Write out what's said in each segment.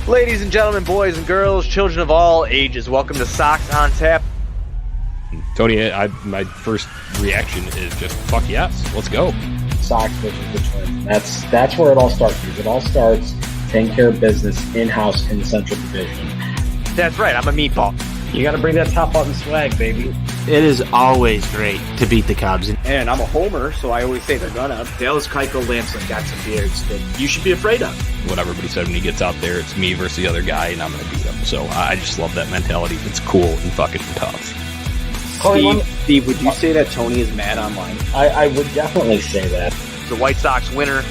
Ladies and gentlemen, boys and girls, children of all ages, welcome to Sox on Tap. Tony, my first reaction is just, fuck yes, let's go. Sox versus the Twins. That's where it all starts. Because it all starts taking care of business in-house in the Central Division. That's right, I'm a meatball. You got to bring that top button swag, baby. It is always great to beat the Cubs. And I'm a homer, so I always say they're gonna. Dallas Keuchel Lamson got some beards that you should be afraid of. What everybody said when he gets out there, it's me versus the other guy, and I'm going to beat him. So I just love that mentality. It's cool and fucking tough. Steve, would you say that Tony is mad online? I would definitely say that. The White Sox winner.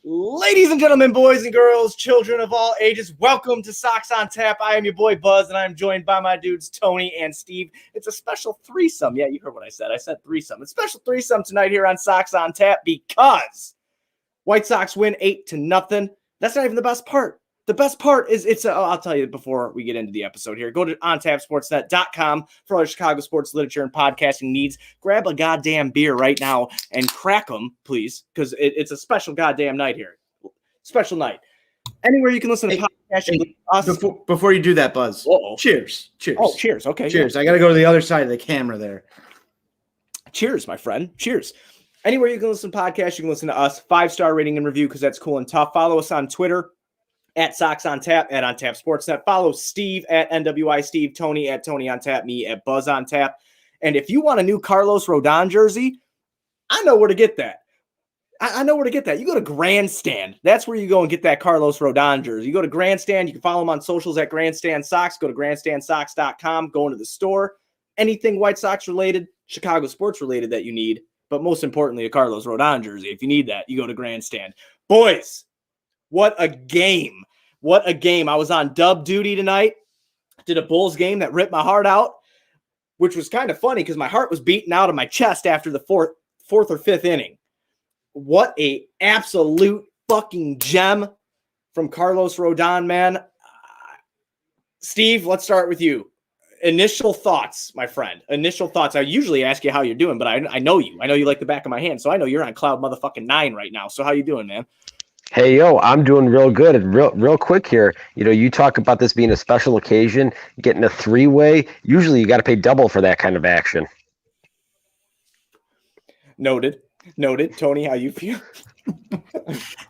Ladies and gentlemen, boys and girls, children of all ages, welcome to Sox on Tap. I am your boy Buzz, and I'm joined by my dudes Tony and Steve. It's a special threesome. Yeah, you heard what I said. I said threesome. It's a special threesome tonight here on Sox on Tap because White Sox win 8-0. That's not even the best part. The best part is I'll tell you before we get into the episode here. Go to ontapsportsnet.com for all your Chicago sports literature and podcasting needs. Grab a goddamn beer right now and crack them, please, because it's a special goddamn night here. Special night. Anywhere you can listen to podcasting. Before you do that, Buzz, cheers. Cheers. Oh, cheers. Okay. Cheers. Yeah. I got to go to the other side of the camera there. Cheers, my friend. Cheers. Anywhere you can listen to podcasts, you can listen to us. 5-star rating and review because that's cool and tough. Follow us on Twitter. At Sox on Tap, at On Tap Sportsnet. Follow Steve at NWI Steve, Tony at Tony on Tap, me at Buzz on Tap. And if you want a new Carlos Rodon jersey, I know where to get that. I know where to get that. You go to Grandstand. That's where you go and get that Carlos Rodon jersey. You go to Grandstand. You can follow him on socials at Grandstand Sox. Go to grandstandsox.com. Go into the store. Anything White Sox related, Chicago sports related that you need, but most importantly, a Carlos Rodon jersey. If you need that, you go to Grandstand. Boys, what a game. What a game. I was on dub duty tonight. Did a Bulls game that ripped my heart out, which was kind of funny because my heart was beaten out of my chest after the fourth or fifth inning. What a absolute fucking gem from Carlos Rodon, man. Steve, let's start with you. Initial thoughts, my friend. Initial thoughts. I usually ask you how you're doing, but I know you. I know you like the back of my hand, so I know you're on cloud motherfucking 9 right now. So how you doing, man? Hey, yo, I'm doing real good. And real quick here. You know, you talk about this being a special occasion, getting a 3-way. Usually you got to pay double for that kind of action. Noted. Tony, how you feel?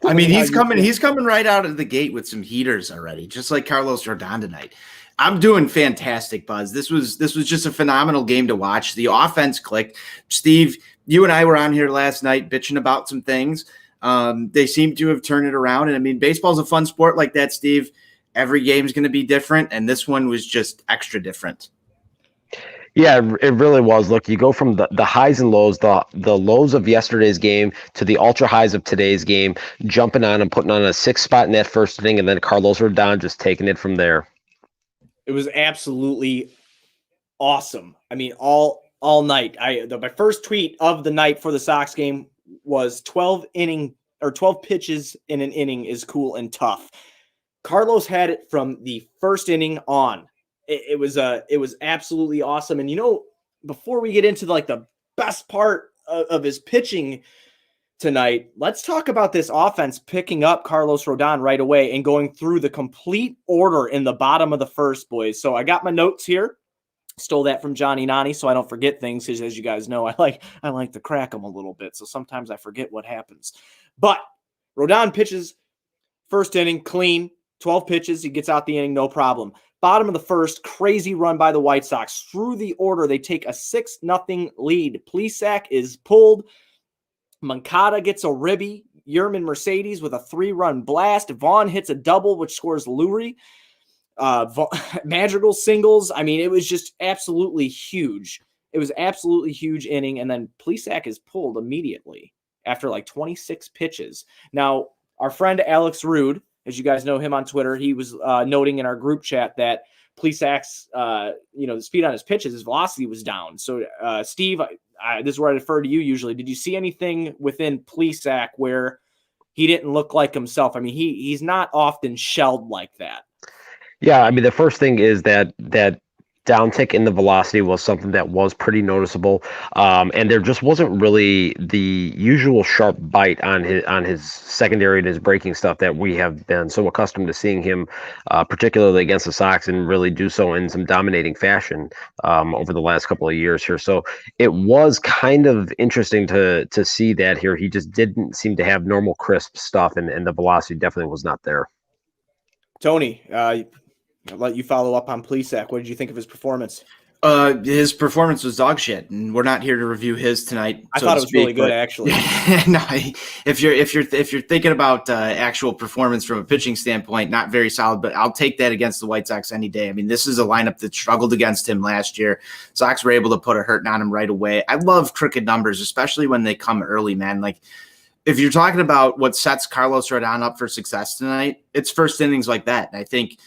I mean, he's coming right out of the gate with some heaters already, just like Carlos Rodon tonight. I'm doing fantastic, Buzz. This was just a phenomenal game to watch. The offense clicked. Steve, you and I were on here last night bitching about some things. They seem to have turned it around. And I mean, baseball's a fun sport like that, Steve. Every game is going to be different. And this one was just extra different. Yeah, it really was. Look, you go from the highs and lows, the lows of yesterday's game to the ultra highs of today's game, jumping on and putting on a 6 spot in that first inning. And then Carlos Rodon just taking it from there. It was absolutely awesome. I mean, all night. My first tweet of the night for the Sox game was 12 pitches in an inning is cool and tough. Carlos had it from the first inning on. It was absolutely awesome. And, you know, before we get into the best part of his pitching tonight, let's talk about this offense picking up Carlos Rodon right away and going through the complete order in the bottom of the first, boys. So I got my notes here. Stole that from Johnny Nani so I don't forget things because, as you guys know, I like to crack them a little bit. So sometimes I forget what happens. But Rodon pitches first inning, clean, 12 pitches. He gets out the inning, no problem. Bottom of the first, crazy run by the White Sox. Through the order, they take a 6-0 lead. Plesac is pulled. Moncada gets a ribby. Yerman Mercedes with a 3-run blast. Vaughn hits a double, which scores Lurie. Madrigal singles. I mean, it was just absolutely huge. It was absolutely huge inning. And then Plesac is pulled immediately after 26 pitches. Now, our friend Alex Rude, as you guys know him on Twitter, he was noting in our group chat that Plesac's, the speed on his pitches, his velocity was down. So, Steve, this is where I defer to you usually. Did you see anything within Plesac where he didn't look like himself? I mean, he's not often shelled like that. Yeah, I mean, the first thing is that downtick in the velocity was something that was pretty noticeable, and there just wasn't really the usual sharp bite on his secondary and his breaking stuff that we have been so accustomed to seeing him, particularly against the Sox, and really do so in some dominating fashion over the last couple of years here. So it was kind of interesting to see that here. He just didn't seem to have normal crisp stuff, and the velocity definitely was not there. Tony, I'll let you follow up on Plesac. What did you think of his performance? His performance was dog shit, and we're not here to review his tonight. I thought it was really good, actually. No, if you're thinking about actual performance from a pitching standpoint, not very solid. But I'll take that against the White Sox any day. I mean, this is a lineup that struggled against him last year. Sox were able to put a hurting on him right away. I love crooked numbers, especially when they come early, man. Like, if you're talking about what sets Carlos Rodon up for success tonight, it's first innings like that. And I think,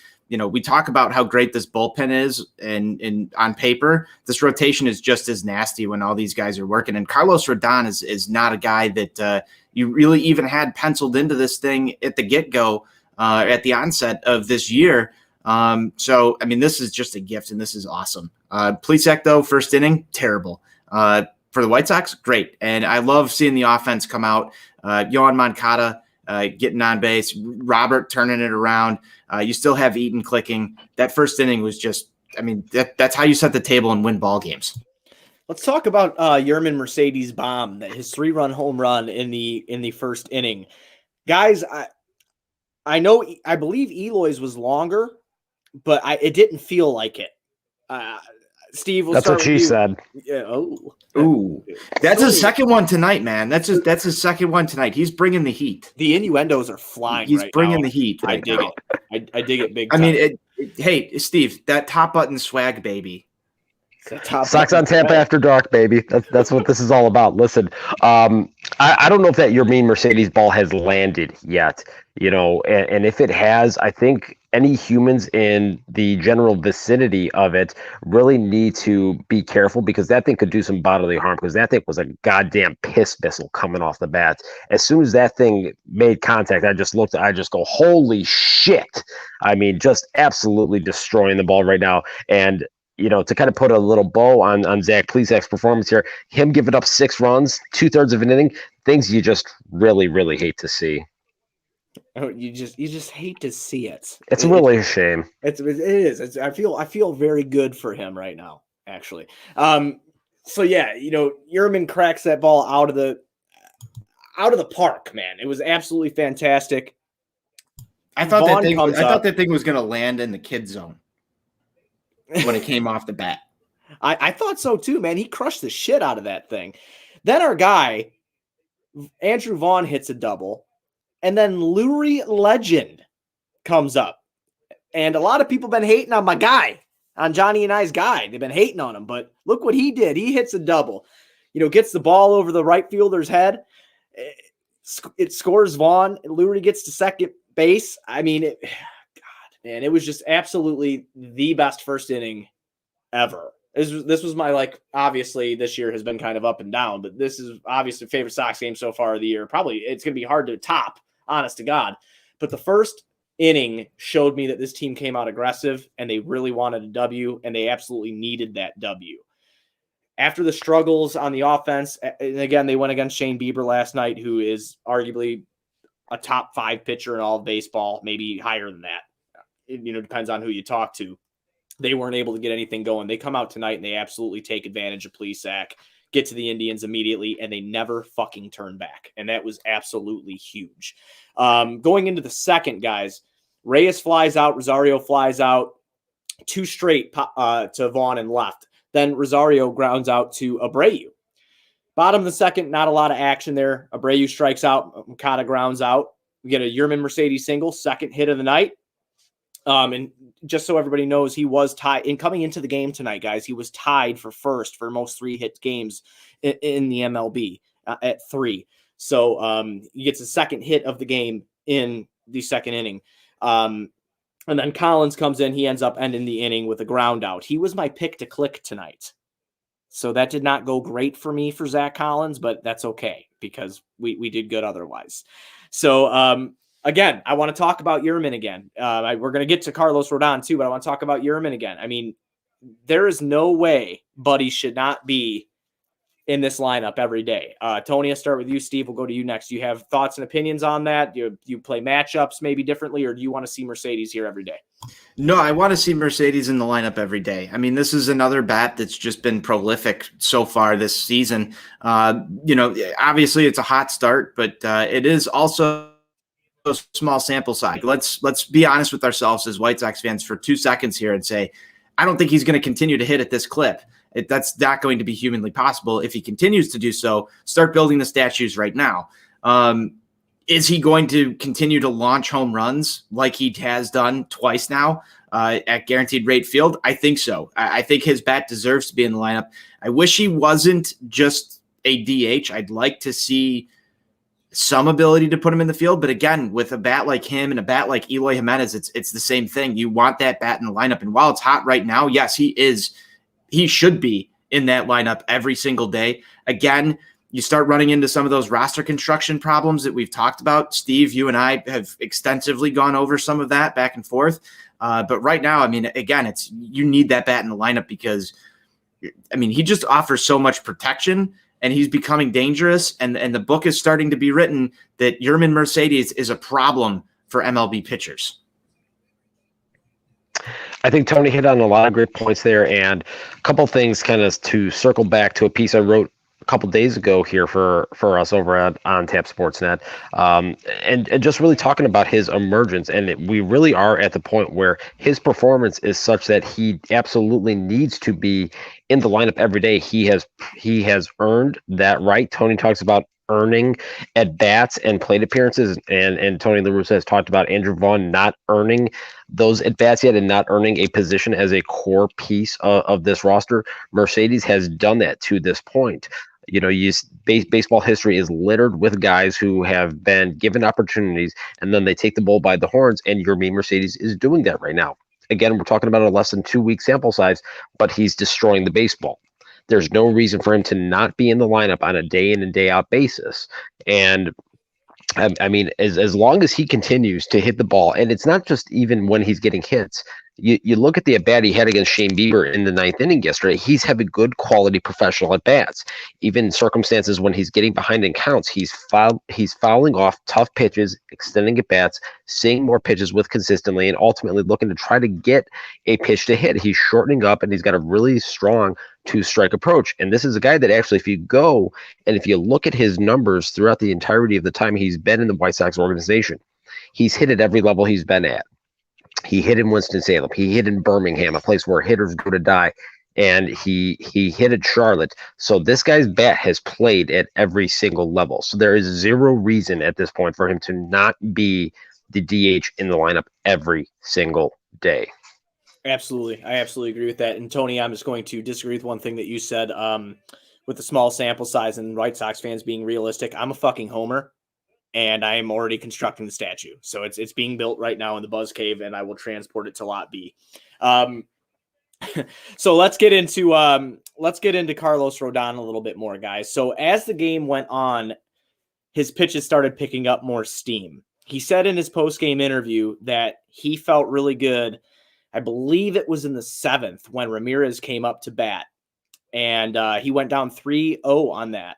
we talk about how great this bullpen is, and on paper, this rotation is just as nasty when all these guys are working. And Carlos Rodon is not a guy that you really even had penciled into this thing at the get-go, at the onset of this year. So, I mean, this is just a gift, and this is awesome. Plesac, though, first inning, terrible. For the White Sox, great. And I love seeing the offense come out. Yohan Moncada getting on base, Robert turning it around. You still have Eaton clicking. That first inning was just, I mean, that's how you set the table and win ball games. Let's talk about Yermin Mercedes' bomb, his 3-run home run in the first inning. Guys, I believe Eloy's was longer, but it didn't feel like it. Steve, that's what she said. Yeah. Ooh, that's his second one tonight, man. That's his second one tonight. He's bringing the heat. The innuendos are flying. He's bringing the heat. I dig it. I dig it big time. I mean, hey, Steve, that top button swag, baby. Sox on Tap after dark, baby. That's what this is all about. Listen, I don't know if that your mean Mercedes ball has landed yet, and if it has, I think any humans in the general vicinity of it really need to be careful, because that thing could do some bodily harm, because that thing was a goddamn piss missile coming off the bat. As soon as that thing made contact, I just go, holy shit. I mean, just absolutely destroying the ball right now. And to kind of put a little bow on Zach Plesac's performance here, him giving up 6 runs, 2/3 of an inning, things you just really, really hate to see. Oh, you just hate to see it. It's really a shame. It is. I feel very good for him right now, actually. So yeah, Yermin cracks that ball out of the park, man. It was absolutely fantastic. I thought that thing was going to land in the kid zone when it came off the bat. I thought so too, man. He crushed the shit out of that thing. Then our guy, Andrew Vaughn, hits a double. And then Lurie Legend comes up. And a lot of people have been hating on my guy, on Johnny and I's guy. They've been hating on him. But look what he did. He hits a double. Gets the ball over the right fielder's head. It scores Vaughn. Lurie gets to second base. I mean, God, man, it was just absolutely the best first inning ever. This was my, obviously this year has been kind of up and down, but this is obviously favorite Sox game so far of the year. Probably it's going to be hard to top, honest to God. But the first inning showed me that this team came out aggressive and they really wanted a W, and they absolutely needed that W. After the struggles on the offense, and again, they went against Shane Bieber last night, who is arguably a top 5 pitcher in all of baseball, maybe higher than that. It, depends on who you talk to. They weren't able to get anything going. They come out tonight and they absolutely take advantage of Plesac, get to the Indians immediately, and they never fucking turn back. And that was absolutely huge. Going into the second, guys, Reyes flies out, Rosario flies out, 2 straight to Vaughn and left. Then Rosario grounds out to Abreu. Bottom of the second, not a lot of action there. Abreu strikes out, Moncada grounds out. We get a Yermin Mercedes single, second hit of the night. And just so everybody knows, he was tied in coming into the game tonight, guys. He was tied for first for most 3-hit games in the MLB at 3. So he gets a second hit of the game in the second inning. And then Collins comes in. He ends up ending the inning with a ground out. He was my pick to click tonight. So that did not go great for me for Zach Collins, but that's okay because we did good otherwise. So again, I want to talk about Yerman again. We're going to get to Carlos Rodon too, but I want to talk about Yerman again. I mean, there is no way Buddy should not be in this lineup every day. Tony, I'll start with you. Steve, we'll go to you next. Do you have thoughts and opinions on that? Do you play matchups maybe differently, or do you want to see Mercedes here every day? No, I want to see Mercedes in the lineup every day. I mean, this is another bat that's just been prolific so far this season. Obviously it's a hot start, but it is also a small sample size. Let's be honest with ourselves as White Sox fans for 2 seconds here and say, I don't think he's going to continue to hit at this clip. That's not going to be humanly possible. If he continues to do so, start building the statues right now. Is he going to continue to launch home runs like he has done twice now at Guaranteed Rate Field? I think so. I think his bat deserves to be in the lineup. I wish he wasn't just a DH. I'd like to see some ability to put him in the field. But again, with a bat like him and a bat like Eloy Jimenez, it's the same thing. You want that bat in the lineup. And while it's hot right now, yes, he should be in that lineup every single day. Again, you start running into some of those roster construction problems that we've talked about. Steve, you and I have extensively gone over some of that back and forth. But right now, I mean, again, you need that bat in the lineup because, I mean, he just offers so much protection and he's becoming dangerous. And the book is starting to be written that Yerman Mercedes is a problem for MLB pitchers. I think Tony hit on a lot of great points there, and a couple things kind of to circle back to a piece I wrote a couple days ago here for us over on Tap Sportsnet, and just really talking about his emergence. And we really are at the point where his performance is such that he absolutely needs to be in the lineup every day. He has earned that right. Tony talks about earning at bats and plate appearances, and Tony La Russa has talked about Andrew Vaughn not earning those at bats yet and not earning a position as a core piece of this roster. Mercedes has done that to this point. Baseball history is littered with guys who have been given opportunities and then they take the bull by the horns, and Yermin Mercedes is doing that right now. Again, we're talking about a less than 2 week sample size, but he's destroying the baseball. There's no reason for him to not be in the lineup on a day in and day out basis. And I mean, as long as he continues to hit the ball, and it's not just even when he's getting hits. You look at the at-bat he had against Shane Bieber in the 9th inning yesterday. He's having good quality professional at-bats. Even in circumstances when he's getting behind in counts, he's fouling off tough pitches, extending at-bats, seeing more pitches with consistently, and ultimately looking to try to get a pitch to hit. He's shortening up, and he's got a really strong two-strike approach. And this is a guy that actually, if you look at his numbers throughout the entirety of the time he's been in the White Sox organization, he's hit at every level he's been at. He hit in Winston-Salem. He hit in Birmingham, a place where hitters go to die. And he hit at Charlotte. So this guy's bat has played at every single level. So there is zero reason at this point for him to not be the DH in the lineup every single day. Absolutely. I absolutely agree with that. And Tony, I'm just going to disagree with one thing that you said with the small sample size and White Sox fans being realistic. I'm a fucking homer. And I am already constructing the statue. So it's being built right now in the Buzz Cave, and I will transport it to Lot B. So let's get into Carlos Rodon a little bit more, guys. So as the game went on, his pitches started picking up more steam. He said in his post-game interview that he felt really good. I believe it was in the 7th when Ramirez came up to bat, and he went down 3-0 on that.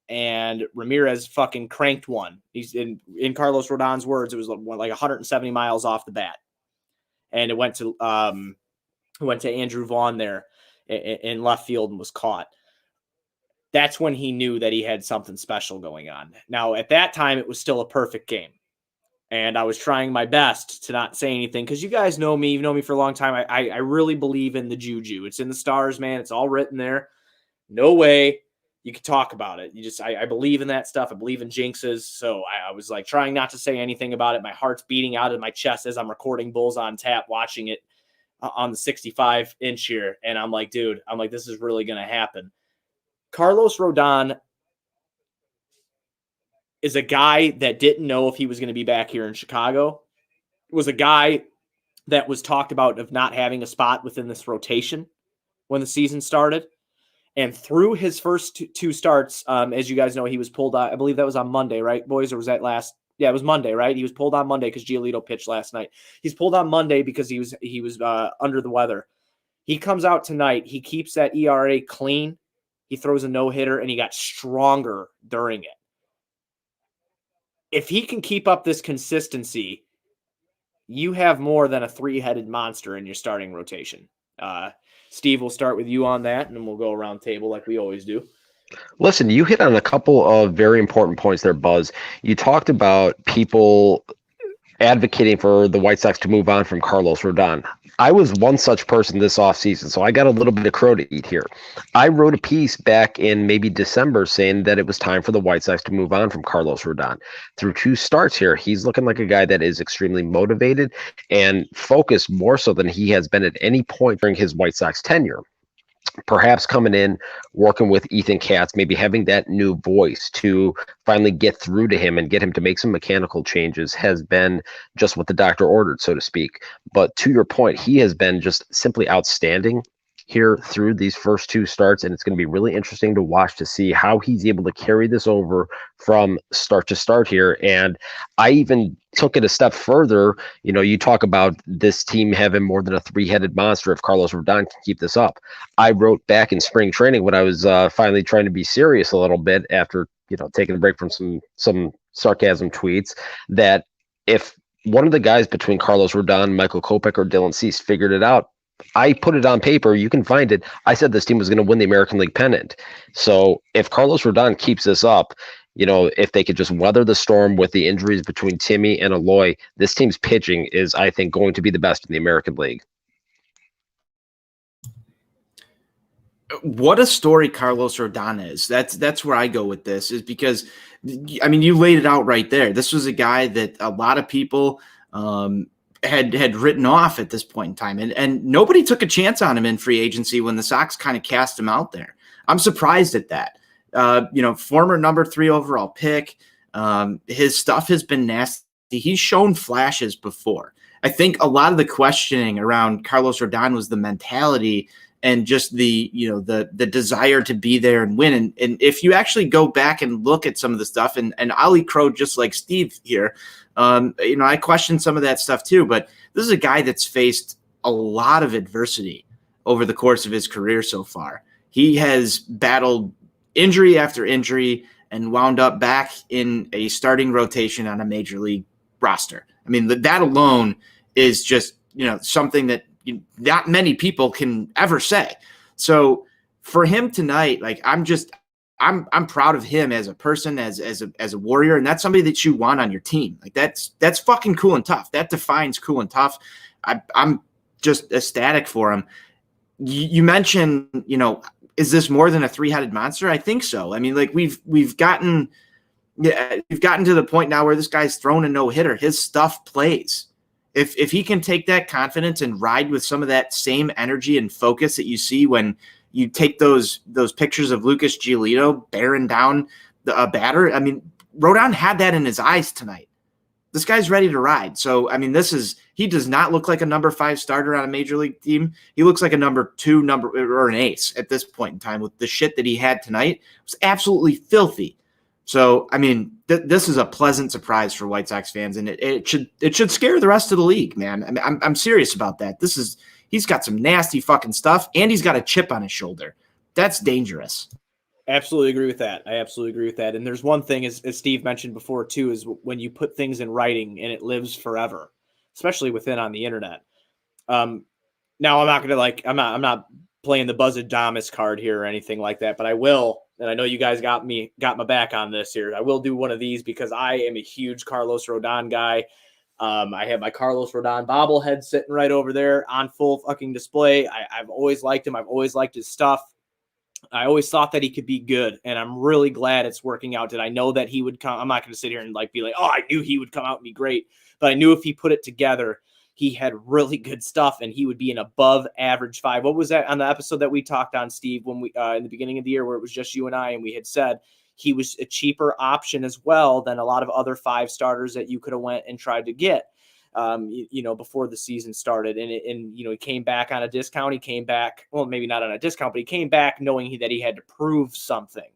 And Ramirez fucking cranked one. He's in Carlos Rodon's words, it was like 170 miles off the bat. And it went to Andrew Vaughn there in left field and was caught. That's when he knew that he had something special going on. Now, at that time, it was still a perfect game. And I was trying my best to not say anything because you guys know me. You've known me for a long time. I really believe in the juju. It's in the stars, man. It's all written there. No way you can talk about it. I believe in that stuff. I believe in jinxes. So I was like trying not to say anything about it. My heart's beating out of my chest as I'm recording Bulls on Tap, watching it on the 65-inch here. And I'm like, dude, this is really going to happen. Carlos Rodon is a guy that didn't know if he was going to be back here in Chicago. It was a guy that was talked about of not having a spot within this rotation when the season started. And through his first two starts, as you guys know, he was pulled out. I believe that was on Monday, right, boys? Or was that last Yeah, it was Monday, right? He was pulled on Monday because Giolito pitched last night. He's pulled on Monday because he was under the weather. He comes out tonight. He keeps that ERA clean. He throws a no-hitter, and he got stronger during it. If he can keep up this consistency, you have more than a three-headed monster in your starting rotation. Steve, we'll start with you on that, and then we'll go around table like we always do. Listen, you hit on a couple of very important points there, Buzz. You talked about people advocating for the White Sox to move on from Carlos Rodon. I was one such person this offseason, so I got a little bit of crow to eat here. I wrote a piece back in maybe December saying that it was time for the White Sox to move on from Carlos Rodon. Through 2 starts here, he's looking like a guy that is extremely motivated and focused more so than he has been at any point during his White Sox tenure. Perhaps coming in, working with Ethan Katz, maybe having that new voice to finally get through to him and get him to make some mechanical changes has been just what the doctor ordered, so to speak. But to your point, he has been just simply outstanding here through these first 2 starts, and it's going to be really interesting to watch to see how he's able to carry this over from start to start here. And I even took it a step further. You know, you talk about this team having more than a three-headed monster if Carlos Rodon can keep this up. I wrote back in spring training when I was finally trying to be serious a little bit after, you know, taking a break from some sarcasm tweets, that if one of the guys between Carlos Rodon, Michael Kopech, or Dylan Cease figured it out, I put it on paper. You can find it. I said this team was going to win the American League pennant. So if Carlos Rodon keeps this up, you know, if they could just weather the storm with the injuries between Timmy and Aloy, this team's pitching is, I think, going to be the best in the American League. What a story Carlos Rodon is. That's where I go with this, is because, I mean, you laid it out right there. This was a guy that a lot of people had written off at this point in time, and nobody took a chance on him in free agency when the Sox kind of cast him out there. I'm surprised at that. You know, former number 3 overall pick. His stuff has been nasty. He's shown flashes before. I think a lot of the questioning around Carlos Rodon was the mentality and just the, you know, the desire to be there and win. And if you actually go back and look at some of the stuff, and I'll eat crow just like Steve here, you know, I question some of that stuff too, but this is a guy that's faced a lot of adversity over the course of his career so far. He has battled injury after injury and wound up back in a starting rotation on a major league roster. I mean, that alone is just, you know, something that not many people can ever say. So for him tonight, like, I'm proud of him as a person, as a warrior, and that's somebody that you want on your team. Like, that's fucking cool and tough. That defines cool and tough. I'm just ecstatic for him. You mentioned, you know, is this more than a three-headed monster? I think so. I mean, like, we've gotten to the point now where this guy's thrown a no-hitter. His stuff plays. If he can take that confidence and ride with some of that same energy and focus that you see when you take those pictures of Lucas Giolito bearing down a batter. I mean, Rodon had that in his eyes tonight. This guy's ready to ride. So, I mean, he does not look like a number 5 starter on a major league team. He looks like a number 2 or an ace at this point in time with the shit that he had tonight. It was absolutely filthy. So, I mean, this is a pleasant surprise for White Sox fans, and it should scare the rest of the league, man. I mean, I'm serious about that. He's got some nasty fucking stuff, and he's got a chip on his shoulder. That's dangerous. Absolutely agree with that. I absolutely agree with that. And there's one thing, as Steve mentioned before too, is when you put things in writing and it lives forever, especially on the internet. Now I'm not going to I'm not playing the Buzzadamus card here or anything like that, but I will. And I know you guys got my back on this here. I will do one of these because I am a huge Carlos Rodon guy. I have my Carlos Rodon bobblehead sitting right over there on full fucking display. I've always liked him. I've always liked his stuff. I always thought that he could be good, and I'm really glad it's working out. Did I know that he would come? I'm not going to sit here and be like, oh, I knew he would come out and be great. But I knew if he put it together, he had really good stuff, and he would be an above average 5. What was that on the episode that we talked on, Steve, when we in the beginning of the year where it was just you and I, and we had said he was a cheaper option as well than a lot of other 5 starters that you could have went and tried to get. Before the season started, and he came back on a discount. He came back, well, maybe not on a discount, but he came back knowing that he had to prove something.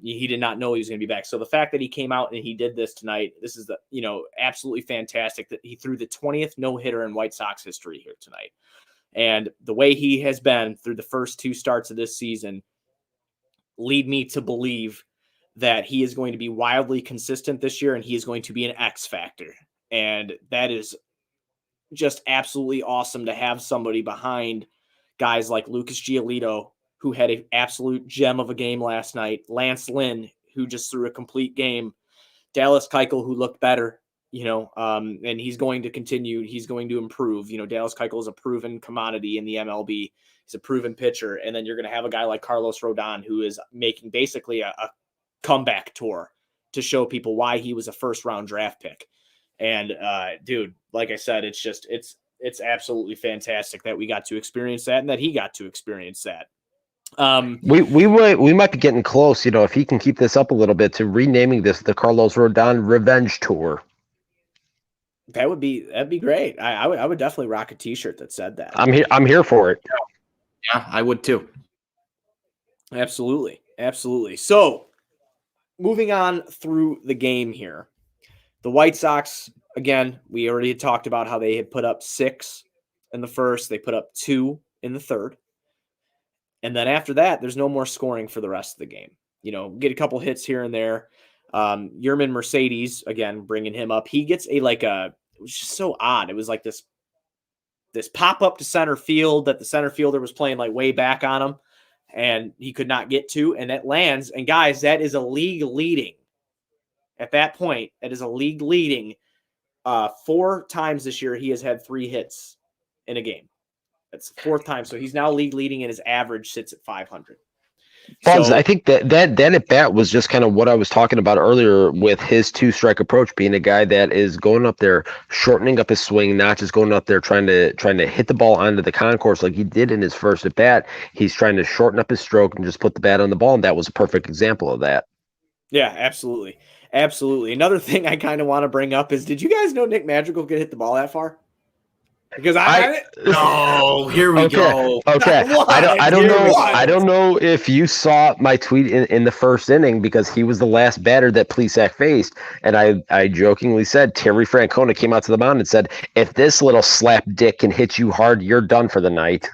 He did not know he was going to be back. So the fact that he came out and he did this tonight, this is absolutely fantastic that he threw the 20th no-hitter in White Sox history here tonight. And the way he has been through the first 2 starts of this season lead me to believe that he is going to be wildly consistent this year and he is going to be an X factor. And that is just absolutely awesome to have somebody behind guys like Lucas Giolito, who had an absolute gem of a game last night, Lance Lynn, who just threw a complete game, Dallas Keuchel, who looked better, and he's going to continue. He's going to improve. Dallas Keuchel is a proven commodity in the MLB. He's a proven pitcher. And then you're going to have a guy like Carlos Rodon, who is making basically a comeback tour to show people why he was a first-round draft pick. And, dude, like I said, it's absolutely fantastic that we got to experience that and that he got to experience that. We might be getting close, if he can keep this up a little bit, to renaming this the Carlos Rodon Revenge Tour. That'd be great. I would definitely rock a T-shirt that said that. I'm here for it. Yeah, I would too. Absolutely. So, moving on through the game here, the White Sox, again, we already had talked about how they had put up 6 in the first. They put up 2 in the third. And then after that, there's no more scoring for the rest of the game. Get a couple hits here and there. Yerman Mercedes, again, bringing him up. He gets it was just so odd. It was like this pop up to center field that the center fielder was playing like way back on him and he could not get to, and that lands. And guys, that is a league leading. At that point, that is a league leading 4 times this year. He has had 3 hits in a game. That's the 4th time. So he's now league leading and his average sits at 500. Bonds, I think that at bat was just kind of what I was talking about earlier with his 2-strike approach, being a guy that is going up there, shortening up his swing, not just going up there trying to hit the ball onto the concourse like he did in his first at bat. He's trying to shorten up his stroke and just put the bat on the ball, and that was a perfect example of that. Yeah, absolutely. Another thing I kind of want to bring up is, did you guys know Nick Madrigal could hit the ball that far? Because here we go. Okay, I don't know. I don't know if you saw my tweet in the first inning, because he was the last batter that Plesac faced, and I jokingly said Terry Francona came out to the mound and said, "If this little slap dick can hit you hard, you're done for the night."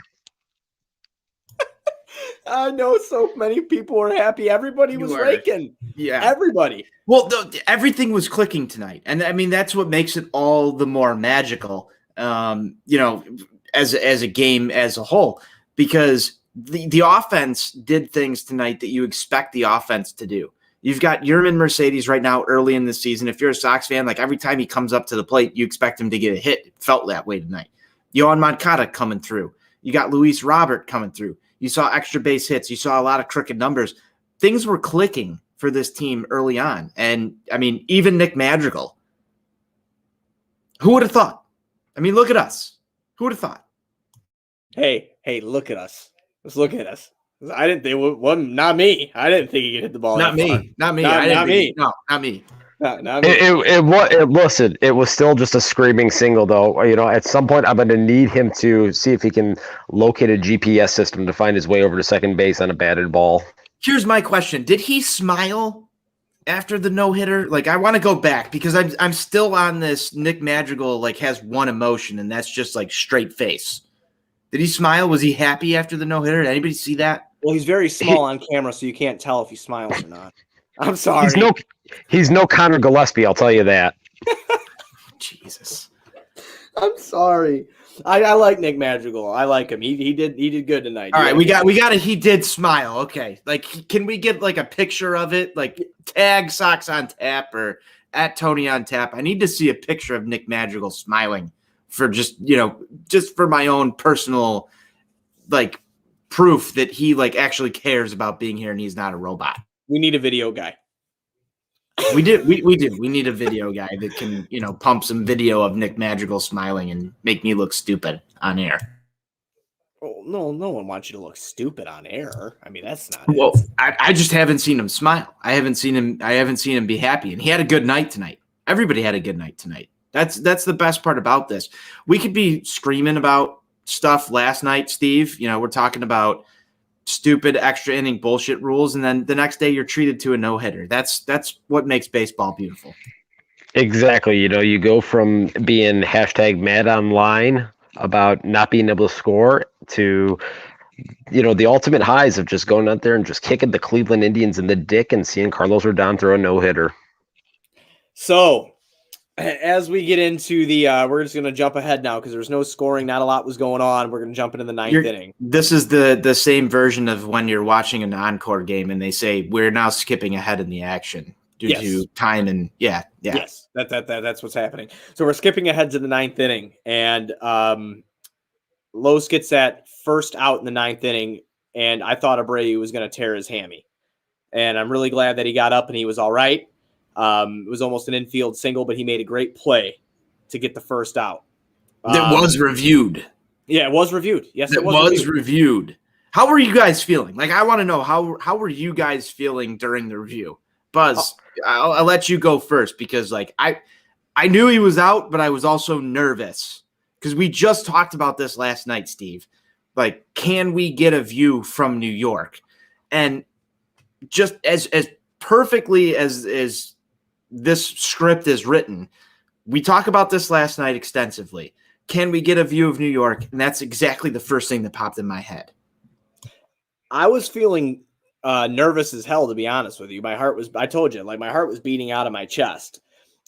I know so many people were happy. Everybody was raking. Yeah, everybody. Well, everything was clicking tonight, and I mean that's what makes it all the more magical. As a game as a whole, because the offense did things tonight that you expect the offense to do. You've got Yerman Mercedes right now early in the season. If you're a Sox fan, like every time he comes up to the plate, you expect him to get a hit. It felt that way tonight. Yohan Moncada coming through. You got Luis Robert coming through. You saw extra base hits. You saw a lot of crooked numbers. Things were clicking for this team early on. And, I mean, even Nick Madrigal. Who would have thought? I mean, look at us. Who would have thought? Hey, look at us. Let's look at us. I didn't think not me. I didn't think he could hit the ball. Not me. Far. Not me. Not me. No, not me. Not me. Listen, it was still just a screaming single, though. At some point, I'm going to need him to see if he can locate a GPS system to find his way over to second base on a batted ball. Here's my question: did he smile after the no-hitter? Like, I want to go back because I'm still on this. Nick Madrigal has one emotion, and that's just straight face. Did he smile? Was he happy after the no-hitter? Did anybody see that? Well, he's very small on camera, so you can't tell if he smiles or not. I'm sorry. He's no Conor Gillespie, I'll tell you that. Jesus. I'm sorry. I like Nick Madrigal. I like him. He did good tonight. All right, we got a he did smile. Okay. Can we get a picture of it? Tag Sox on Tap or at Tony on Tap. I need to see a picture of Nick Madrigal smiling for just for my own personal proof that he actually cares about being here and he's not a robot. We need a video guy. We do. We need a video guy that can, pump some video of Nick Madrigal smiling and make me look stupid on air. Oh, no one wants you to look stupid on air. I mean, that's not. Well, I just haven't seen him smile. I haven't seen him be happy, and he had a good night tonight. Everybody had a good night tonight. That's the best part about this. We could be screaming about stuff last night, Steve. We're talking about stupid extra inning bullshit rules, and then the next day you're treated to a no-hitter. That's what makes baseball beautiful. Exactly. You go from being hashtag mad online about not being able to score to, the ultimate highs of just going out there and just kicking the Cleveland Indians in the dick and seeing Carlos Rodon throw a no-hitter. So as we get into the, we're just going to jump ahead now because there's no scoring. Not a lot was going on. We're going to jump into the ninth inning. This is the same version of when you're watching an encore game and they say, we're now skipping ahead in the action due to time. And yes, that's what's happening. So we're skipping ahead to the ninth inning, and Los gets that first out in the ninth inning, and I thought Abreu was going to tear his hammy. And I'm really glad that he got up and he was all right. It was almost an infield single, but he made a great play to get the first out. It was reviewed. Yeah, it was reviewed. Yes, it was reviewed. How were you guys feeling? Like, I want to know how were you guys feeling during the review? Buzz, I'll let you go first because, like, I knew he was out, but I was also nervous because we just talked about this last night, Steve. Like, can we get a view from New York? And just as perfectly as this script is written, we talk about this last night extensively. Can we get a view of New York? And that's exactly the first thing that popped in my head. I was feeling nervous as hell, to be honest with you. I told you, like, my heart was beating out of my chest.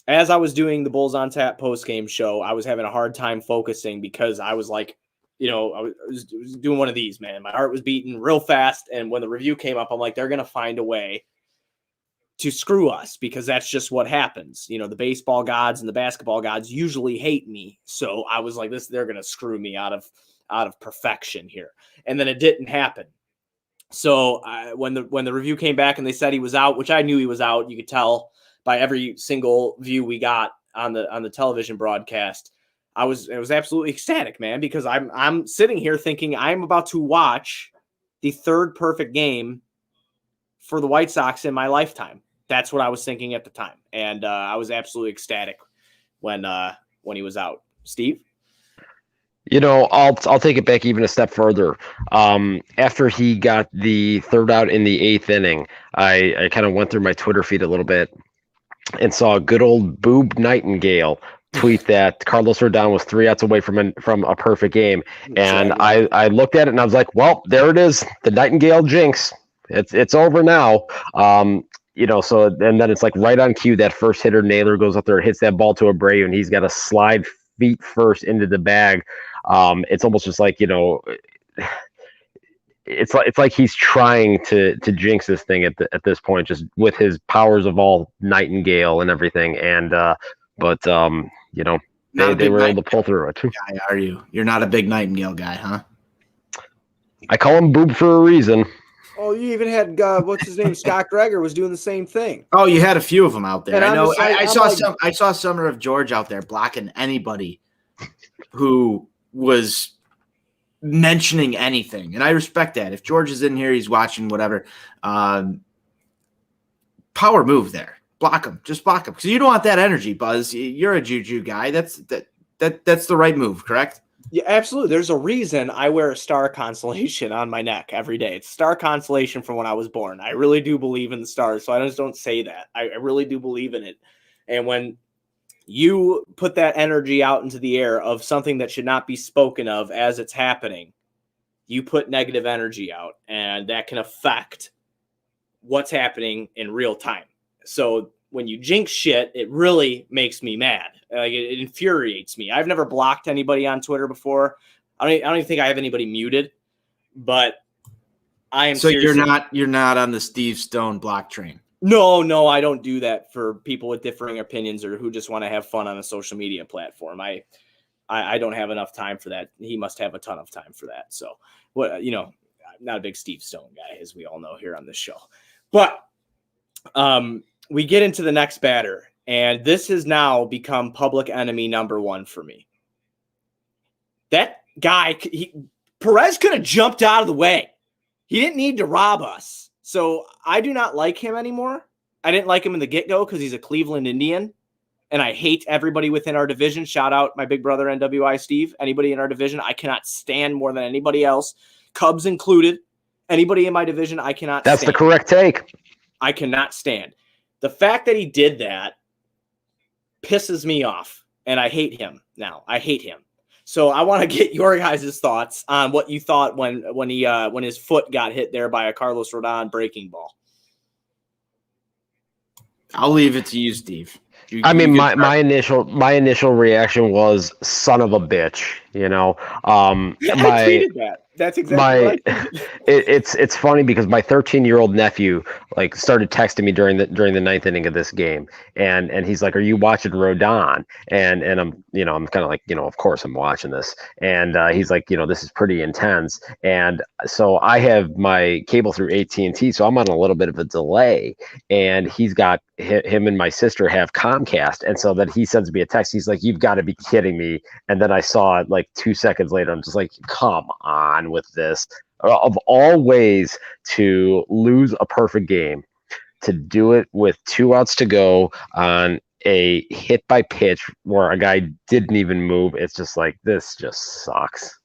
As I was doing the Bulls on Tap postgame show, I was having a hard time focusing because I was like, I was doing one of these, man. My heart was beating real fast. And when the review came up, I'm like, they're going to find a way to screw us because that's just what happens. The baseball gods and the basketball gods usually hate me. So I was like, they're going to screw me out of perfection here. And then it didn't happen. So when the review came back and they said he was out, which I knew he was out, you could tell by every single view we got on the television broadcast. It was absolutely ecstatic, man, because I'm sitting here thinking I'm about to watch the third perfect game for the White Sox in my lifetime. That's what I was thinking at the time, and I was absolutely ecstatic when he was out. Steve? I'll take it back even a step further. After he got the third out in the eighth inning, I kind of went through my Twitter feed a little bit and saw a good old Boob Nightingale tweet that Carlos Rodon was 3 outs away from a perfect game. And I looked at it and I was like, well, there it is. The Nightingale jinx. It's over now. So, and then it's like right on cue, that first hitter Naylor goes up there, hits that ball to Abreu, and he's got to slide feet first into the bag. It's almost just like, it's like he's trying to jinx this thing at this point, just with his powers of all Nightingale and everything. And, they were able to pull through it. Guy, are you? You're not a big Nightingale guy, huh? I call him Boob for a reason. Oh, you even had what's his name? Scott Greger was doing the same thing. Oh, you had a few of them out there. And I know. I saw Summer of George out there blocking anybody who was mentioning anything, and I respect that. If George is in here, he's watching whatever. Power move there. Block him. Just block him because you don't want that energy, Buzz. You're a juju guy. That's the right move, correct? Yeah, absolutely. There's a reason I wear a star constellation on my neck every day. It's star constellation from when I was born. I really do believe in the stars, so I just don't say that. I really do believe in it. And when you put that energy out into the air of something that should not be spoken of as it's happening, you put negative energy out, and that can affect what's happening in real time. So when you jinx shit, it really makes me mad. Like it infuriates me. I've never blocked anybody on Twitter before. I don't even think I have anybody muted, but I am. So you're not on the Steve Stone block train. No, I don't do that for people with differing opinions or who just want to have fun on a social media platform. I don't have enough time for that. He must have a ton of time for that. So I'm not a big Steve Stone guy, as we all know here on this show. But we get into the next batter, and this has now become public enemy number one for me. That guy, Perez could have jumped out of the way. He didn't need to rob us. So I do not like him anymore. I didn't like him in the get-go because he's a Cleveland Indian, and I hate everybody within our division. Shout out my big brother, NWI Steve. Anybody in our division, I cannot stand more than anybody else, Cubs included. Anybody in my division, I cannot That's stand. the correct take. I cannot stand. The fact that he did that pisses me off, and I hate him now. I hate him. So I want to get your guys' thoughts on what you thought when his foot got hit there by a Carlos Rodon breaking ball. I'll leave it to you, Steve. My initial reaction was son of a bitch. I tweeted that. That's exactly right. It's funny because my 13-year-old nephew started texting me during the ninth inning of this game, and he's like, "Are you watching Rodon?" And I'm kind of like, of course I'm watching this, and he's like, this is pretty intense, and so I have my cable through AT&T, so I'm on a little bit of a delay, and he's got him and my sister have Comcast, and so then he sends me a text. He's like, "You've got to be kidding me!" And then I saw it 2 seconds later. I'm just like, "Come on with this." Of all ways to lose a perfect game, to do it with 2 outs to go on a hit by pitch where a guy didn't even move. It's just like, this just sucks.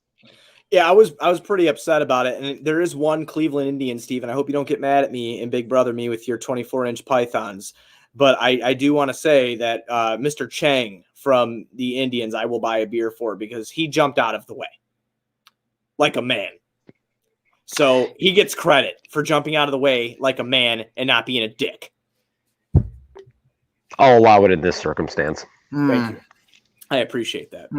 Yeah, I was pretty upset about it. And there is one Cleveland Indian, Steve, and I hope you don't get mad at me and Big Brother me with your 24-inch pythons. But I do want to say that Mr. Chang from the Indians, I will buy a beer for, because he jumped out of the way like a man. So he gets credit for jumping out of the way like a man and not being a dick. I'll allow it in this circumstance. Thank you. I appreciate that.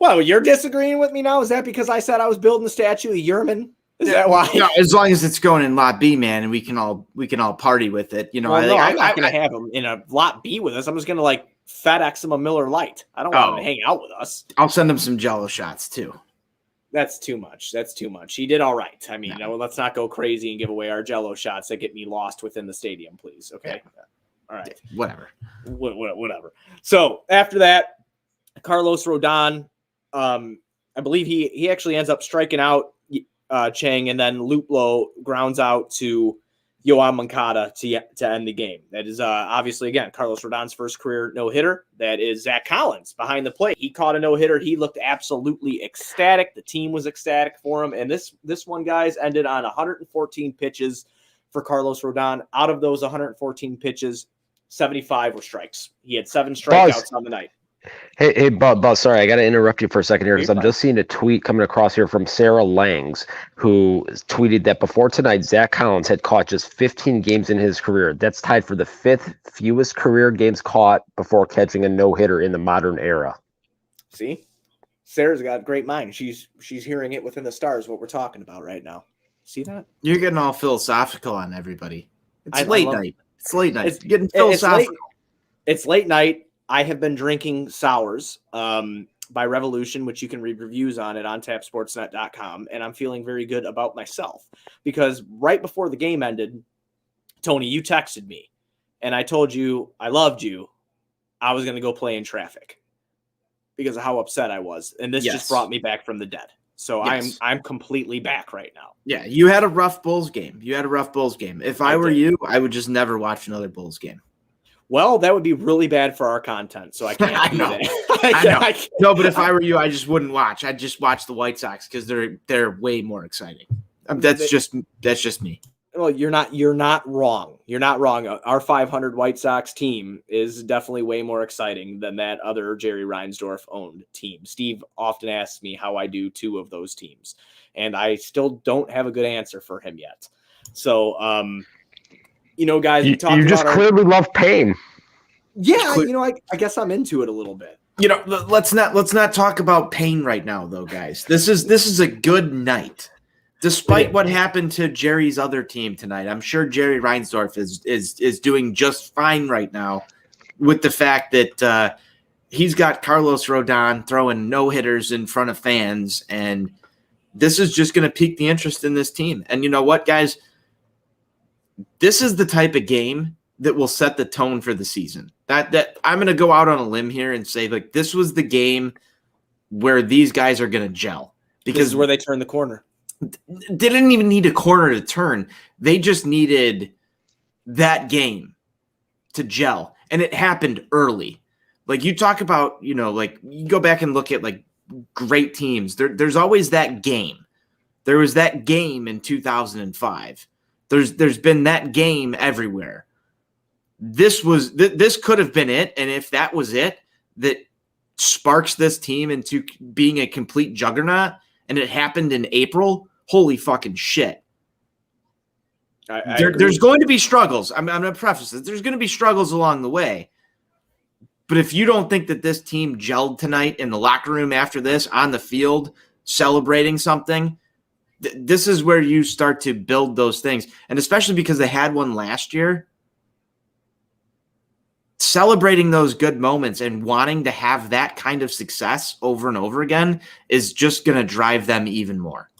Well, you're disagreeing with me now? Is that because I said I was building the statue of Yerman? Is that why? No, as long as it's going in Lot B, man, and we can all party with it. I'm not going to have him in a Lot B with us. I'm just going to FedEx him a Miller Lite. I don't want him to hang out with us. I'll send him some Jell-O shots too. That's too much. He did all right. I mean, let's not go crazy and give away our Jell-O shots that get me lost within the stadium, please. Okay. Yeah. All right. Whatever. So after that, Carlos Rodon, I believe he actually ends up striking out Chang, and then Luplo grounds out to Yoan Moncada to end the game. That is obviously, again, Carlos Rodon's first career no-hitter. That is Zach Collins behind the plate. He caught a no-hitter. He looked absolutely ecstatic. The team was ecstatic for him. And this one, guys, ended on 114 pitches for Carlos Rodon. Out of those 114 pitches, 75 were strikes. He had 7 strikeouts on the night. Hey, Buzz, sorry, I got to interrupt you for a second here because I'm just seeing a tweet coming across here from Sarah Langs, who tweeted that before tonight, Zach Collins had caught just 15 games in his career. That's tied for the 5th fewest career games caught before catching a no-hitter in the modern era. See? Sarah's got a great mind. She's hearing it within the stars, what we're talking about right now. See that? You're getting all philosophical on everybody. It's late night. It's late night. It's getting philosophical. It's late night. I have been drinking sours by Revolution, which you can read reviews on at ontapsportsnet.com, and I'm feeling very good about myself because right before the game ended, Tony, you texted me, and I told you I loved you. I was going to go play in traffic because of how upset I was, and this just brought me back from the dead. So I'm completely back right now. Yeah, you had a rough Bulls game. If I were you, I would just never watch another Bulls game. Well, that would be really bad for our content, so I can't do that. I know. No, but if I were you, I just wouldn't watch. I'd just watch the White Sox because they're way more exciting. That's just me. Well, you're not wrong. You're not wrong. Our 500 White Sox team is definitely way more exciting than that other Jerry Reinsdorf owned team. Steve often asks me how I do 2 of those teams, and I still don't have a good answer for him yet. So, guys, we talked you just about clearly love pain. Yeah, I guess I'm into it a little bit. Let's not talk about pain right now, though, guys. This is a good night. Despite what happened to Jerry's other team tonight, I'm sure Jerry Reinsdorf is doing just fine right now with the fact that he's got Carlos Rodon throwing no-hitters in front of fans, and this is just going to pique the interest in this team. And you know what, guys? This is the type of game that will set the tone for the season. That I'm going to go out on a limb here and say, this was the game where these guys are going to gel. Because this is where they turn the corner. They didn't even need a corner to turn. They just needed that game to gel. And it happened early. You talk about, you go back and look at great teams. There's always that game There was that game in 2005. There's been that game everywhere. This could have been it, and if that was it, that sparks this team into being a complete juggernaut, and it happened in April, holy fucking shit. There's going to be struggles. I'm going to preface this. There's going to be struggles along the way. But if you don't think that this team gelled tonight in the locker room after this, on the field, celebrating something, this is where you start to build those things. And especially because they had one last year, celebrating those good moments and wanting to have that kind of success over and over again is just going to drive them even more.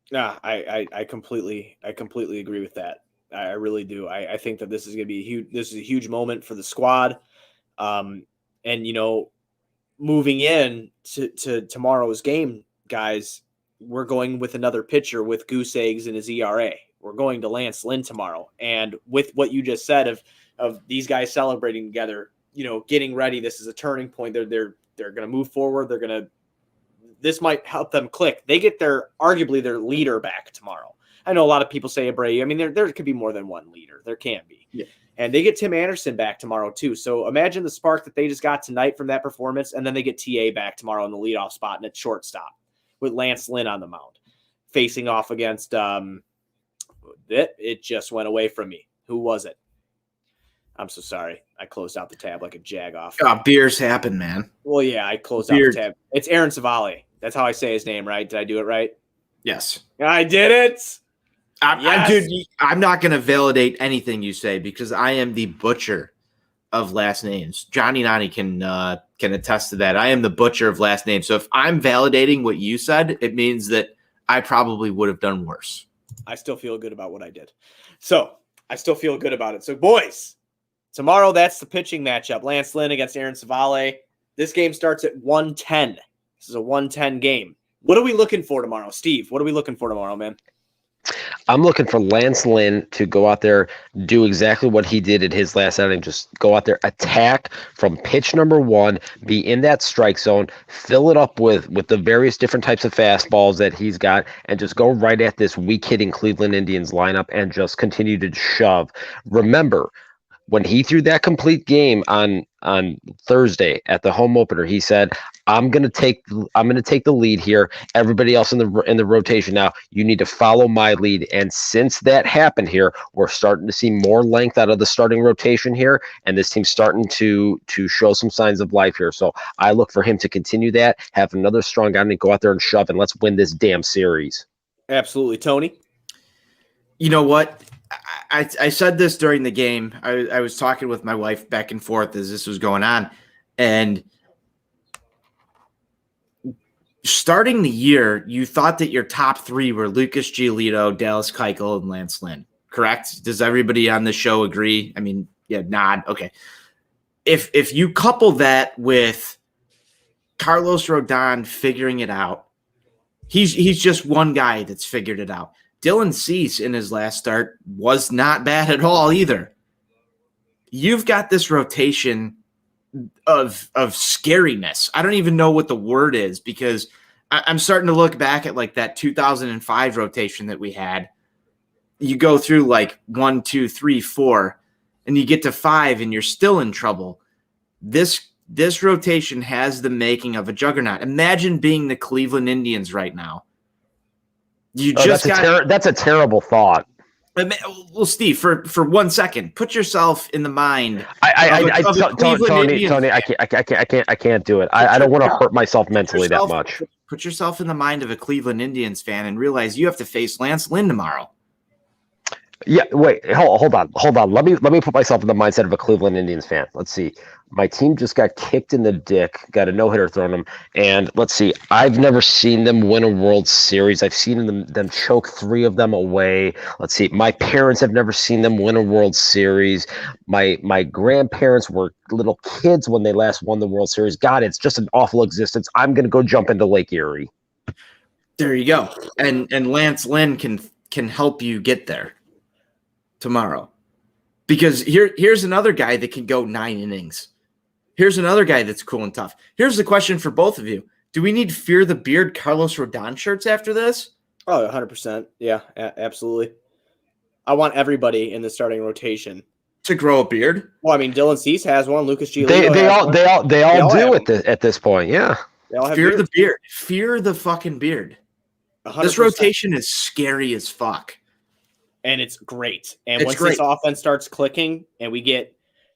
Yeah, I completely agree with that. I really do. I think that this is going to be this is a huge moment for the squad. And, moving in to tomorrow's game, guys, we're going with another pitcher with goose eggs in his ERA. We're going to Lance Lynn tomorrow. And with what you just said of these guys celebrating together, getting ready, this is a turning point. They're going to move forward. This might help them click. They get arguably their leader back tomorrow. I know a lot of people say Abreu. I mean, there could be more than one leader. There can be. Yeah. And they get Tim Anderson back tomorrow too. So imagine the spark that they just got tonight from that performance, and then they get TA back tomorrow in the leadoff spot and at shortstop with Lance Lynn on the mound, facing off against it just went away from me. Who was it? I'm so sorry. I closed out the tab like a jag-off. Beers happen, man. Well, yeah, I closed out the tab. It's Aaron Savali. That's how I say his name, right? Did I do it right? Yes. I did it. Dude, I'm not going to validate anything you say because I am the butcher of last names. Johnny Nani can attest to that. I am the butcher of last names. So if I'm validating what you said, it means that I probably would have done worse. I still feel good about what I did. So I still feel good about it. So, boys, tomorrow that's the pitching matchup. Lance Lynn against Aaron Savale. This game starts at 1:10. This is a 1:10 game. What are we looking for tomorrow? Steve, what are we looking for tomorrow, man? I'm looking for Lance Lynn to go out there, do exactly what he did at his last outing. Just go out there, attack from pitch number one, be in that strike zone, fill it up with the various different types of fastballs that he's got, and just go right at this weak-hitting Cleveland Indians lineup and just continue to shove. Remember, when he threw that complete game on Thursday at the home opener, he said, I'm gonna take the lead here. Everybody else in the rotation now, you need to follow my lead. And since that happened here, we're starting to see more length out of the starting rotation here, and this team's starting to show some signs of life here. So I look for him to continue that, have another strong outing, go out there and shove, and let's win this damn series. Absolutely, Tony. You know what? I said this during the game. I was talking with my wife back and forth as this was going on, and starting the year, you thought that your top three were Lucas Giolito, Dallas Keuchel, and Lance Lynn. Correct? Does everybody on the show agree? I mean, yeah, nod. Okay. If you couple that with Carlos Rodon figuring it out, he's just one guy that's figured it out. Dylan Cease in his last start was not bad at all either. You've got this rotation of scariness. I don't even know what the word is because I'm starting to look back at like that 2005 rotation that we had. You go through like 1, 2, 3, 4, and you get to 5 and you're still in trouble. This rotation has the making of a juggernaut. Imagine being the Cleveland Indians right now. That's a terrible thought. Well, Steve, for 1 second, put yourself in the mind. Tony, I can't do it. I don't want to hurt myself mentally that much. Put yourself in the mind of a Cleveland Indians fan and realize you have to face Lance Lynn tomorrow. Yeah, wait, hold on. Let me put myself in the mindset of a Cleveland Indians fan. Let's see. My team just got kicked in the dick, got a no-hitter thrown them, and let's see. I've never seen them win a World Series. I've seen them choke 3 of them away. Let's see. My parents have never seen them win a World Series. My grandparents were little kids when they last won the World Series. God, it's just an awful existence. I'm gonna go jump into Lake Erie. There you go. And Lance Lynn can help you get there tomorrow. Because here's another guy that can go 9 innings. Here's another guy that's cool and tough. Here's the question for both of you. Do we need Fear the Beard Carlos Rodon shirts after this? Oh, 100%. Yeah, absolutely. I want everybody in the starting rotation To grow a beard? Well, I mean, Dylan Cease has one. Lucas Giolito They has all one. they all do have at this point. Yeah. They all have Fear beards. the beard. Fear the fucking beard. 100%. This rotation is scary as fuck. And it's great. And It's once great. this offense starts clicking and we get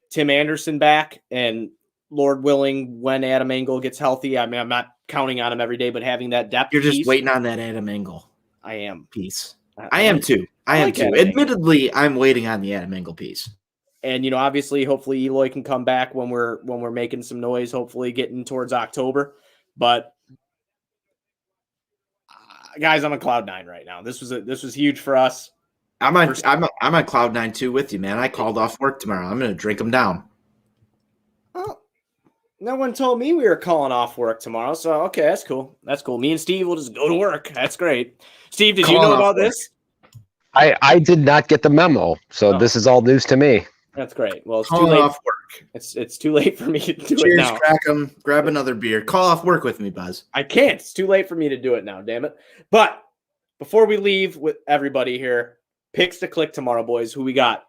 Tim Anderson back and Lord willing, when Adam Engel gets healthy, I mean, I'm not counting on him every day, but having that depth You're just piece, waiting on that Adam Engel I am. piece. I am too. I am like too. Adam Engel. Admittedly, I'm waiting on the Adam Engel piece. And, obviously, hopefully Eloy can come back when we're making some noise, hopefully getting towards October. But guys, I'm on cloud nine right now. This was huge for us. I'm on cloud nine too with you, man. I called off work tomorrow. I'm gonna drink them down. Oh, no one told me we were calling off work tomorrow. So okay, that's cool. That's cool. Me and Steve will just go to work. That's great. Steve, did you know about this? I did not get the memo, so this is all news to me. That's great. Well, it's Calling too late. off work. It's too late for me to do it Cheers, now. crack 'em. Grab another beer. Call off work with me, Buzz. I can't. It's too late for me to do it now. Damn it! But before we leave with everybody here, picks to click tomorrow, boys. Who we got?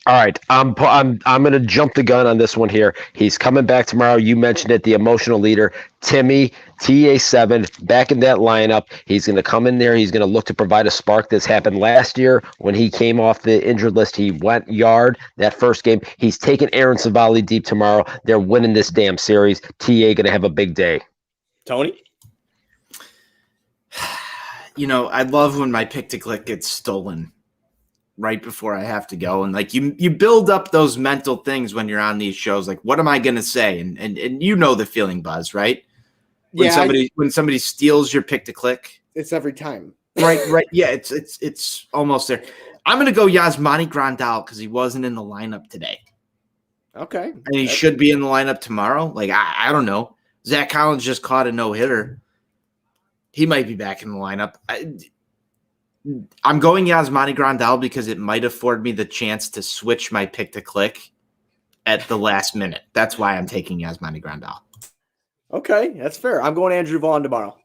All right, I'm going to jump the gun on this one here. He's coming back tomorrow. You mentioned it, the emotional leader, Timmy, TA7, back in that lineup. He's going to come in there. He's going to look to provide a spark. This happened last year when he came off the injured list. He went yard that first game. He's taking Aaron Savali deep tomorrow. They're winning this damn series. TA going to have a big day. Tony? I love when my pick to click gets stolen right before I have to go. And like you build up those mental things when you're on these shows. Like, what am I going to say? And you know the feeling, Buzz, right? When somebody steals your pick to click, It's every time. right. Yeah, it's almost there. I'm going to go Yasmani Grandal because he wasn't in the lineup today. Okay. And he should be in the lineup tomorrow. Like, I don't know. Zach Collins just caught a no-hitter. He might be back in the lineup. I'm going Yasmani Grandal because it might afford me the chance to switch my pick to click at the last minute. That's why I'm taking Yasmani Grandal. Okay, that's fair. I'm going Andrew Vaughn tomorrow.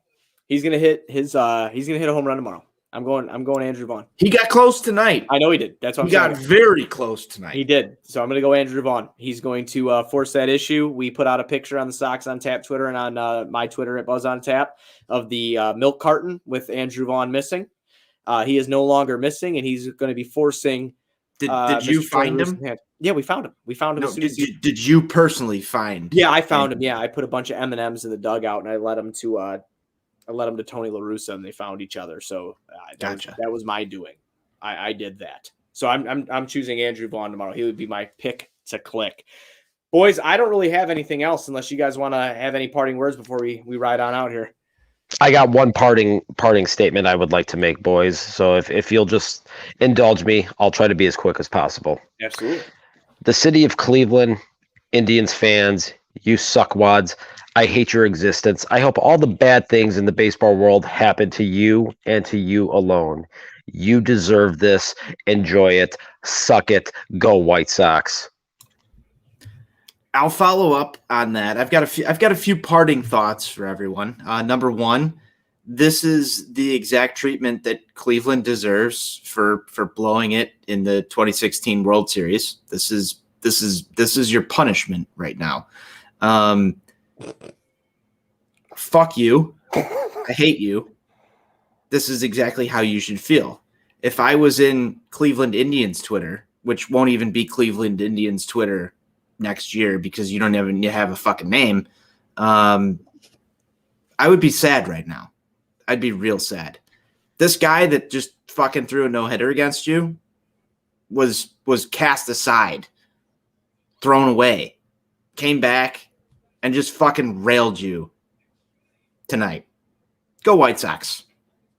He's gonna hit his he's gonna hit a home run tomorrow. I'm going Andrew Vaughn. He got close tonight. I know he did. That's what He got very close tonight. He did. So I'm going to go Andrew Vaughn. He's going to force that issue. We put out a picture on the Sox on Tap Twitter and on my Twitter at Buzz on Tap of the milk carton with Andrew Vaughn missing. He is no longer missing, and he's going to be forcing. Did you find him? Yeah, we found him. We found him. No, did you personally find? Yeah, I found him. Yeah, I put a bunch of M&Ms in the dugout, and I led him to Tony La Russa, and they found each other. So Gotcha. That was my doing. I did that. So I'm choosing Andrew Vaughn tomorrow. He would be my pick to click. Boys, I don't really have anything else unless you guys want to have any parting words before we ride on out here. I got one parting statement I would like to make, boys. So if you'll just indulge me, I'll try to be as quick as possible. Absolutely. The city of Cleveland, Indians fans, you suckwads, I hate your existence. I hope all the bad things in the baseball world happen to you and to you alone. You deserve this. Enjoy it. Suck it. Go White Sox. I'll follow up on that. I've got a few parting thoughts for everyone. Number one, this is the exact treatment that Cleveland deserves for blowing it in the 2016 World Series. This is your punishment right now. Fuck you. I hate you. This is exactly how you should feel. If I was in Cleveland Indians Twitter, which won't even be Cleveland Indians Twitter next year because you don't even have a fucking name, I would be sad right now. I'd be real sad. This guy that just fucking threw a no-hitter against you was cast aside, thrown away, came back, and just fucking railed you tonight. Go White Sox.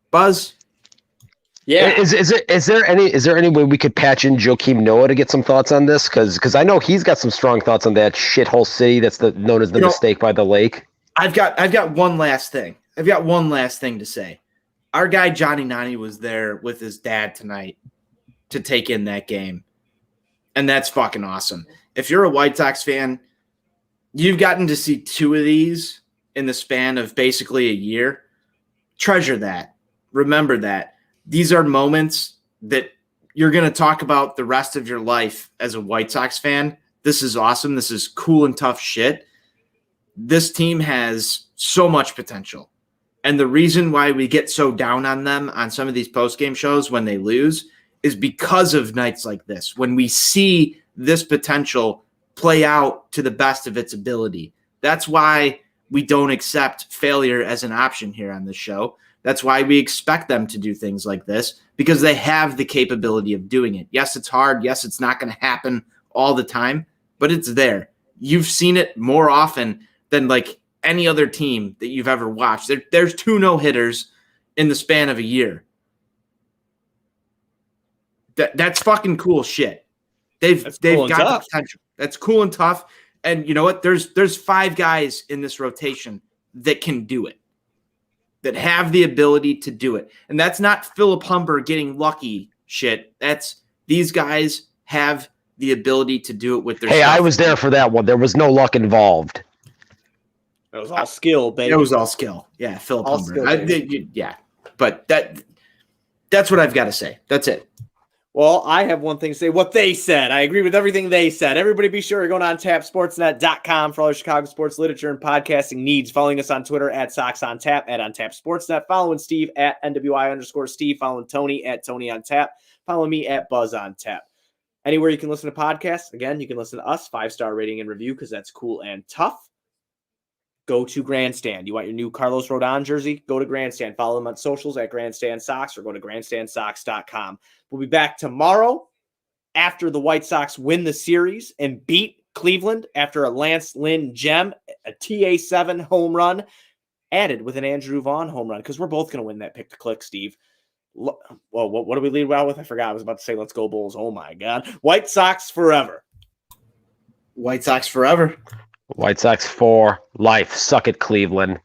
Buzz? Yeah. Is there any way we could patch in Joakim Noah to get some thoughts on this? Because I know he's got some strong thoughts on that shithole city that's known as the mistake by the lake. I've got one last thing. I've got one last thing to say. Our guy Johnny Nani was there with his dad tonight to take in that game. And that's fucking awesome. If you're a White Sox fan, you've gotten to see two of these in the span of basically a year. treasure that. Remember that. These are moments that you're going to talk about the rest of your life as a White Sox fan. This is awesome. This is cool and tough shit. This team has so much potential. And the reason why we get so down on them on some of these post-game shows when they lose is because of nights like this, when we see this potential play out to the best of its ability. That's why we don't accept failure as an option here on this show. That's why we expect them to do things like this, because they have the capability of doing it. Yes, it's hard. Yes, it's not going to happen all the time, but it's there. You've seen it more often than like any other team that you've ever watched. There's 2 no-hitters in the span of a year. That's fucking cool shit. They've got the potential. That's cool and tough. And you know what? There's 5 guys in this rotation that can do it, that have the ability to do it. And that's not Philip Humber getting lucky shit. That's these guys have the ability to do it with their stuff. I was there for that one. There was no luck involved. It was all skill, baby. It was all skill. Yeah, Philip Humber. Yeah. But that's what I've got to say. That's it. Well, I have one thing to say. What they said. I agree with everything they said. Everybody be sure you're going on tapsportsnet.com for all your Chicago sports literature and podcasting needs. Following us on Twitter at SoxOnTap, at OnTapSportsNet. Following Steve at NWI_Steve. Following Tony at TonyOnTap. Follow me at BuzzOnTap. Anywhere you can listen to podcasts. Again, you can listen to us. 5-star rating and review because that's cool and tough. Go to Grandstand. You want your new Carlos Rodon jersey? Go to Grandstand. Follow them on socials at Grandstand Sox or go to grandstandsox.com. We'll be back tomorrow after the White Sox win the series and beat Cleveland after a Lance Lynn gem, a TA7 home run added with an Andrew Vaughn home run, because we're both going to win that pick to click, Steve. Well, what do we lead well with? I forgot. I was about to say, let's go Bulls. Oh, my God. White Sox forever. White Sox forever. White Sox for life. Suck it, Cleveland.